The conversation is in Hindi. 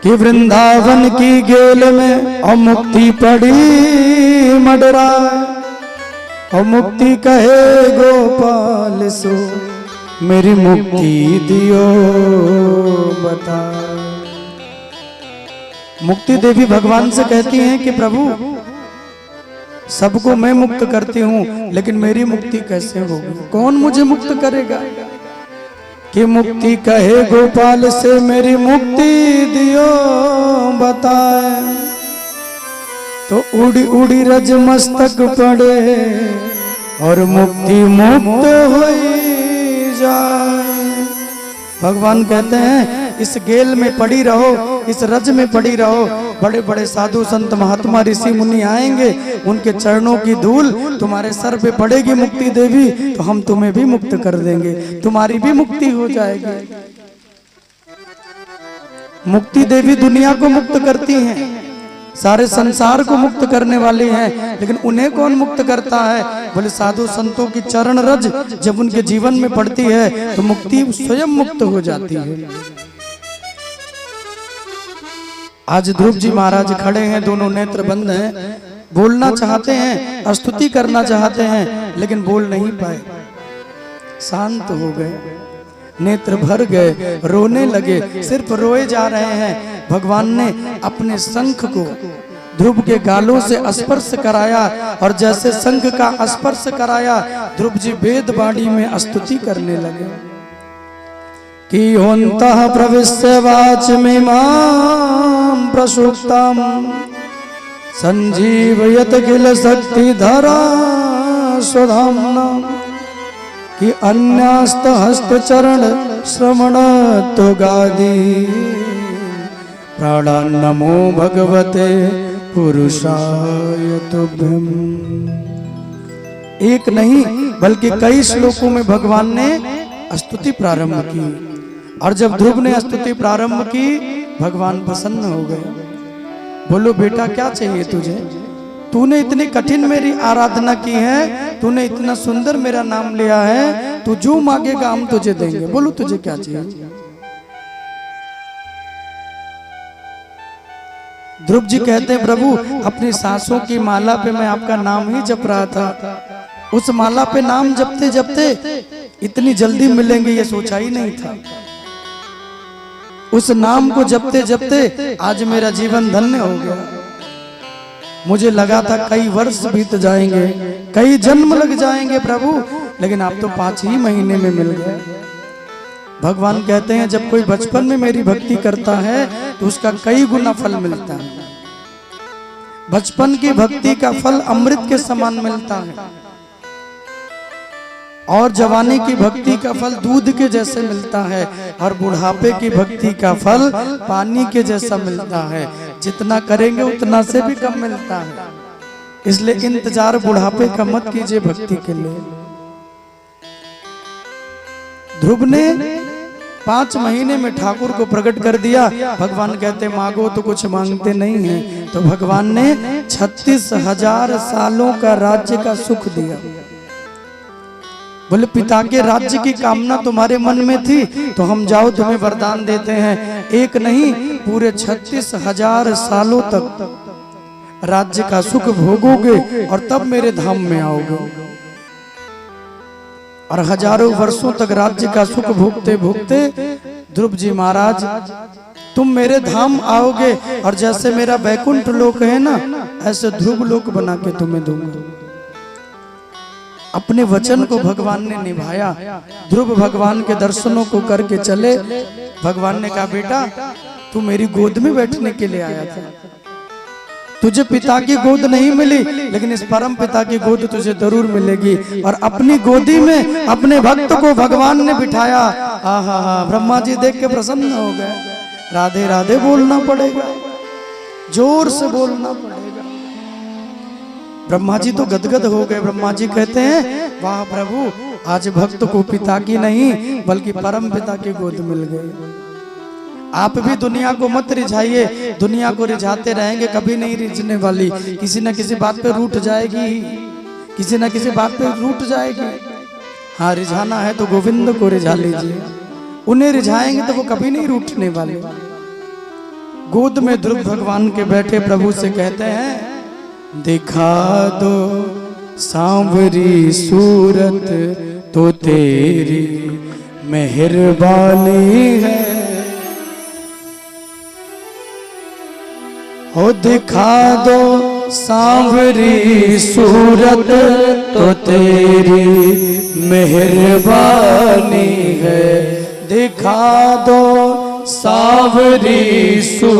कि वृंदावन की गेल में और मुक्ति पड़ी मडरा, और मुक्ति कहे गोपाल सो मेरी मुक्ति दियो बता। मुक्ति देवी भगवान से कहती हैं कि प्रभु सबको मैं मुक्त करती हूँ, लेकिन मेरी मुक्ति कैसे होगी, कौन मुझे मुक्त करेगा। कि मुक्ति कहे गोपाल से मेरी मुक्ति दियो बताए, तो उड़ी उड़ी रज मस्तक पड़े और मुक्ति मुक्त हो जाए। भगवान कहते हैं इस गेल में पड़ी रहो, इस रज में पड़ी रहो, बड़े बड़े साधु संत महात्मा ऋषि मुनि आएंगे, उनके चरणों की धूल तुम्हारे सर पे पड़ेगी मुक्ति देवी, तो हम तुम्हें भी मुक्त कर देंगे, तुम्हारी भी मुक्ति हो जाएगी। मुक्ति देवी दुनिया को मुक्त करती हैं, सारे संसार को मुक्त करने वाली हैं, लेकिन उन्हें कौन मुक्त करता है। बोले साधु संतों की चरण रज जब उनके जीवन में पड़ती है तो मुक्ति स्वयं मुक्त हो जाती है। आज ध्रुव जी महाराज खड़े हैं, दोनों नेत्र बंद हैं, बोलना चाहते हैं, स्तुति करना चाहते हैं, लेकिन बोल नहीं पाए, शांत हो गए, नेत्र भर गए, रोने लगे, सिर्फ रोए जा रहे हैं। भगवान ने अपने शंख को ध्रुव के गालों से स्पर्श कराया, और जैसे शंख का स्पर्श कराया ध्रुव जी वेद वाणी में स्तुति करने लगे कि होन्तः प्रविश्य वाचमिमां प्रसुप्तां संजीवयत किल शक्ति धरा स्वधाम्ना, कि अन्यास्त हस्त चरण श्रवण तो गादी प्राणान् नमो भगवते पुरुषाय तुभ्यम्। एक नहीं बल्कि कई श्लोकों में भगवान ने स्तुति प्रारंभ की, और जब ध्रुव ने स्तुति प्रारंभ की भगवान प्रसन्न हो गए। बोलो बेटा क्या चाहिए तुझे, तूने इतनी कठिन मेरी आराधना की है, तूने इतना सुंदर मेरा नाम लिया है, तू जो मांगेगा हम तुझे देंगे, बोलो तुझे क्या चाहिए। ध्रुव जी कहते हैं प्रभु अपनी सांसों की माला पे मैं आपका नाम ही जप रहा था, उस माला पे नाम जपते जपते इतनी जल्दी मिलेंगे ये सोचा ही नहीं था। उस नाम को जपते जपते आज मेरा जीवन धन्य हो गया। मुझे लगा था कई वर्ष बीत जाएंगे, कई जन्म लग जाएंगे प्रभु, लेकिन आप तो 5 ही महीने में मिल गए। भगवान कहते हैं जब कोई बचपन में मेरी भक्ति करता है तो उसका कई गुना फल मिलता है। बचपन की भक्ति का फल अमृत के समान मिलता है, और जवानी की भक्ति का फल दूध के जैसे मिलता है, और बुढ़ापे की भक्ति का फल पानी के जैसा मिलता है। जितना करेंगे उतना से भी कम मिलता है, इसलिए इंतजार बुढ़ापे का मत कीजिए भक्ति के लिए। ध्रुव ने 5 महीने में ठाकुर को प्रकट कर दिया। भगवान कहते मांगो तो कुछ मांगते नहीं हैं, तो भगवान ने 36,000 सालों का राज्य का सुख दिया। बोले पिता के राज्य की कामना तुम्हारे मन में थी, तो हम जाओ तुम्हें वरदान देते हैं, एक नहीं पूरे 36,000 सालों तक राज्य का सुख भोगोगे और तब मेरे धाम में आओगे। और हजारों वर्षों तक राज्य का सुख भोगते भोगते ध्रुव जी महाराज तुम मेरे धाम आओगे, और जैसे मेरा वैकुंठ लोक है ना, ऐसे ध्रुव लोक बना के तुम्हें दूंगा। अपने वचन को भगवान ने निभाया। ध्रुव भगवान के दर्शनों को करके चले। भगवान ने कहा बेटा तू मेरी गोद में बैठने के लिए आया था, तुझे पिता की गोद नहीं मिली, लेकिन इस परम पिता की गोद तुझे जरूर मिलेगी। और अपनी गोदी में अपने भक्त को भगवान ने बिठाया। आहा, ब्रह्मा जी देख के प्रसन्न हो गए। राधे राधे बोलना पड़ेगा, जोर से बोलना पड़ेगा। ब्रह्मा जी तो गदगद हो गए। ब्रह्मा जी कहते हैं वाह प्रभु, आज भक्त को पिता की नहीं बल्कि परम पिता की गोद मिल गई। आप भी दुनिया को मत रिझाइए, दुनिया को रिझाते रहेंगे कभी नहीं रिझने वाली, किसी न किसी बात पे रूठ जाएगी, किसी न किसी बात पे रूठ जाएगी। हाँ, रिझाना है तो गोविंद को रिझा लीजिए, उन्हें रिझाएंगे तो वो कभी नहीं रूठने वाले। गोद में ध्रुव भगवान के बैठे प्रभु से कहते हैं दिखा दो सांवरी सूरत तो तेरी मेहरबानी है। हो दिखा दो सांवरी सूरत तो तेरी मेहरबानी है। दिखा दो सांवरी सूरत